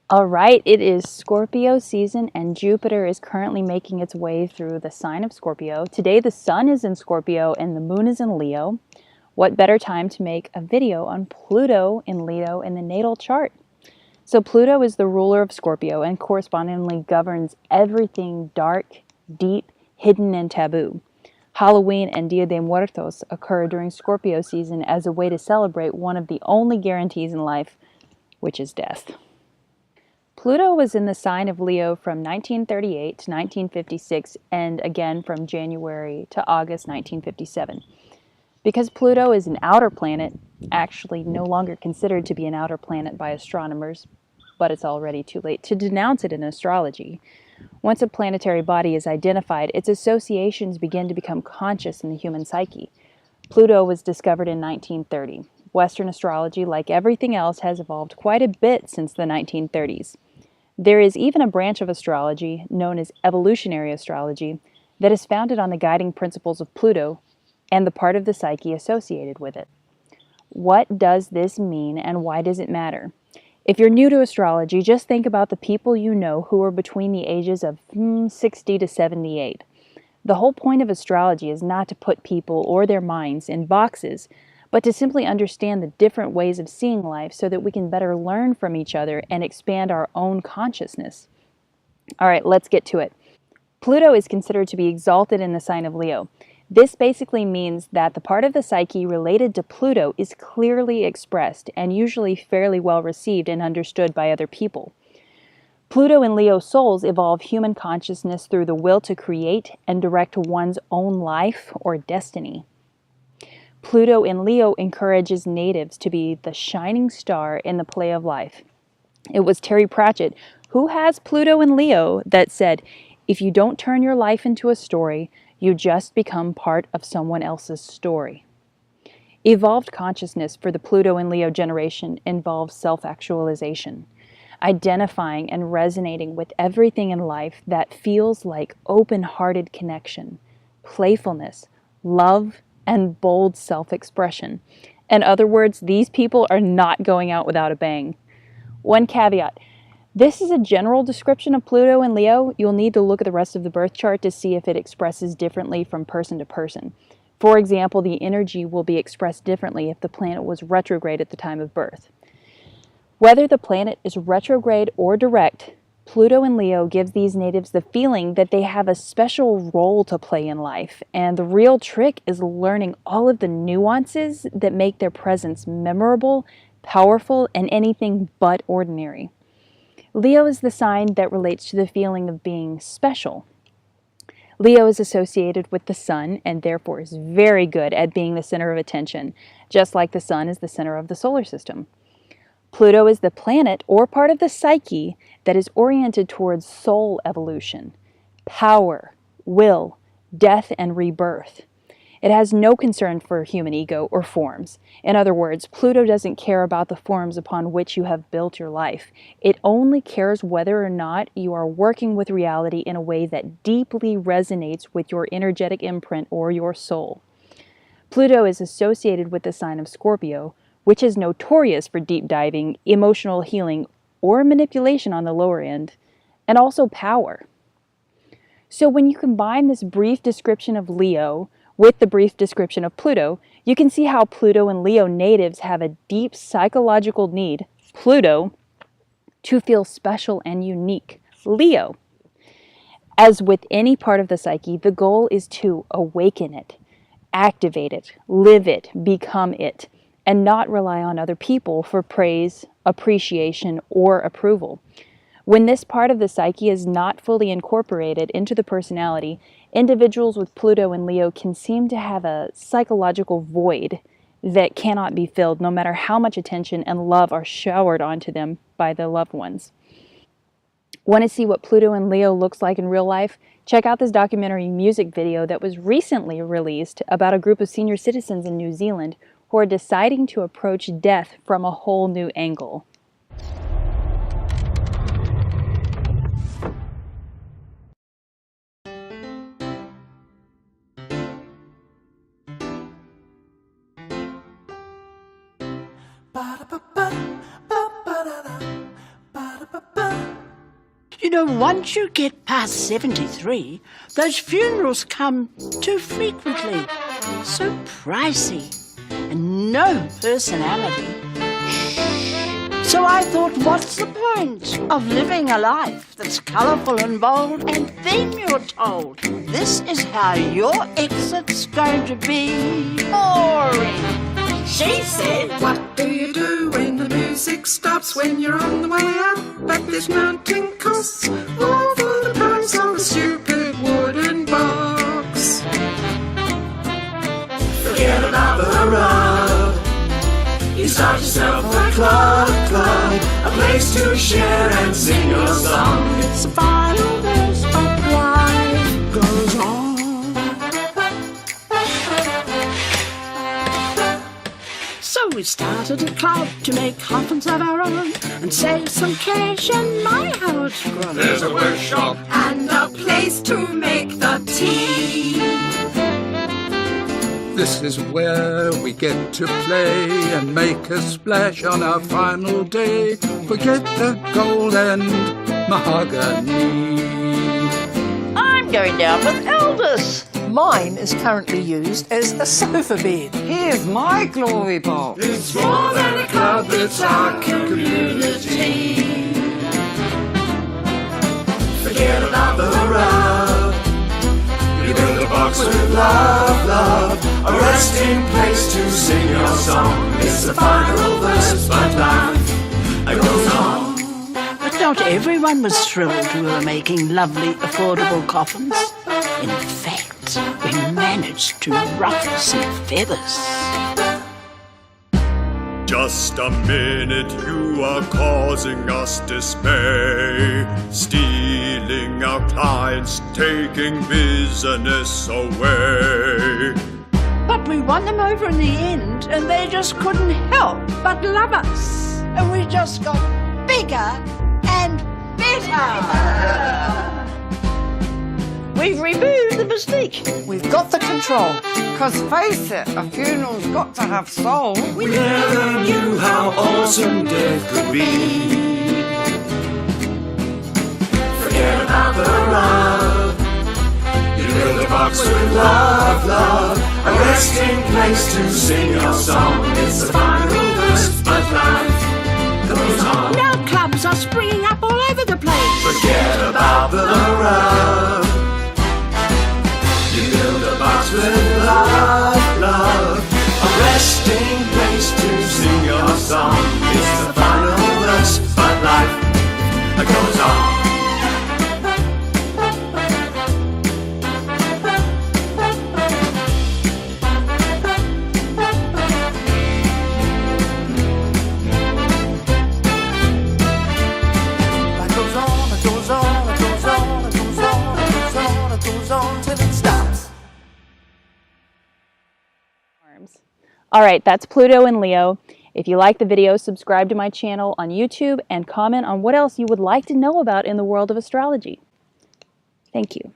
All right, it is Scorpio season and Jupiter is currently making its way through the sign of Scorpio. Today the sun is in Scorpio and the moon is in Leo. What better time to make a video on Pluto in Leo in the natal chart? So Pluto is the ruler of Scorpio and correspondingly governs everything dark, deep, hidden, and taboo. Halloween and Dia de Muertos occur during Scorpio season as a way to celebrate one of the only guarantees in life, which is death. Pluto was in the sign of Leo from 1938 to 1956 and again from January to August 1957. Because Pluto is an outer planet, actually no longer considered to be an outer planet by astronomers, but it's already too late to denounce it in astrology. Once a planetary body is identified, its associations begin to become conscious in the human psyche. Pluto was discovered in 1930. Western astrology, like everything else, has evolved quite a bit since the 1930s. There is even a branch of astrology, known as evolutionary astrology, that is founded on the guiding principles of Pluto and the part of the psyche associated with it. What does this mean and why does it matter? If you're new to astrology, just think about the people you know who are between the ages of 60 to 78. The whole point of astrology is not to put people or their minds in boxes, but to simply understand the different ways of seeing life so that we can better learn from each other and expand our own consciousness. All right, let's get to it. Pluto is considered to be exalted in the sign of Leo. This basically means that the part of the psyche related to Pluto is clearly expressed and usually fairly well received and understood by other people. Pluto and Leo souls evolve human consciousness through the will to create and direct one's own life or destiny. Pluto in Leo encourages natives to be the shining star in the play of life. It was Terry Pratchett, who has Pluto in Leo, that said, "If you don't turn your life into a story, you just become part of someone else's story." Evolved consciousness for the Pluto and Leo generation involves self-actualization, identifying and resonating with everything in life that feels like open-hearted connection, playfulness, love, and bold self-expression. In other words, these people are not going out without a bang. One caveat: this is a general description of Pluto and Leo. You'll need to look at the rest of the birth chart to see if it expresses differently from person to person. For example, the energy will be expressed differently if the planet was retrograde at the time of birth. Whether the planet is retrograde or direct, Pluto in Leo gives these natives the feeling that they have a special role to play in life, and the real trick is learning all of the nuances that make their presence memorable, powerful, and anything but ordinary. Leo is the sign that relates to the feeling of being special. Leo is associated with the sun and therefore is very good at being the center of attention, just like the sun is the center of the solar system. Pluto is the planet or part of the psyche that is oriented towards soul evolution, power, will, death, and rebirth. It has no concern for human ego or forms. In other words, Pluto doesn't care about the forms upon which you have built your life. It only cares whether or not you are working with reality in a way that deeply resonates with your energetic imprint or your soul. Pluto is associated with the sign of Scorpio, which is notorious for deep diving, emotional healing, or manipulation on the lower end, and also power. So when you combine this brief description of Leo with the brief description of Pluto, you can see how Pluto and Leo natives have a deep psychological need, Pluto, to feel special and unique, Leo. As with any part of the psyche, the goal is to awaken it, activate it, live it, become it, and not rely on other people for praise, appreciation, or approval. When this part of the psyche is not fully incorporated into the personality, individuals with Pluto and Leo can seem to have a psychological void that cannot be filled no matter how much attention and love are showered onto them by their loved ones. Want to see what Pluto and Leo looks like in real life? Check out this documentary music video that was recently released about a group of senior citizens in New Zealand who are deciding to approach death from a whole new angle. Ba-da-ba-ba, ba-ba-da-da, ba-da-ba-ba. once you get past 73, those funerals come too frequently, so pricey, and no personality. So I thought, what's the point of living a life that's colourful and bold, and then you're told this is how your exit's going to be? Boring. She said, what do you do when the music stops, when you're on the way up, but this mountain costs all for the price of a stupid wooden box? Forget about the rub. You start yourself a club, a place to share and sing your song. It's the final verse, but life goes on. So we started a club to make coffins of our own and save some cash and my house grow. There's a workshop and a place to make the tea. This is where we get to play and make a splash on our final day. Forget the gold and mahogany. I'm going down with Elders. Mine is currently used as a sofa bed. Here's my glory box. It's more than a club, it's our community. Forget about the rub. You build a box with love, love, a resting place to sing your song. It's the final verse, but life goes on. But not everyone was thrilled we were making lovely, affordable coffins. In fact, we managed to ruffle some feathers. Just a minute, you are causing us dismay, stealing our clients, taking business away. But we won them over in the end, and they just couldn't help but love us. And we just got bigger and better. We've removed the mystique. We've got the control. Cause face it, a funeral's got to have soul. We never knew how awesome death could be. Forget about the rub. You build a box with love, love, a resting place to sing your song. It's the final verse, but life goes on. Now clubs are springing up all over the place. Forget about the rub. You build a box with love, love, a resting place to sing your song. It's the final verse, but life goes on. Life goes on, it goes on, it goes on, it goes on, it goes on, it goes on till it stops. All right, that's Pluto and Leo. If you like the video, subscribe to my channel on YouTube and comment on what else you would like to know about in the world of astrology. Thank you.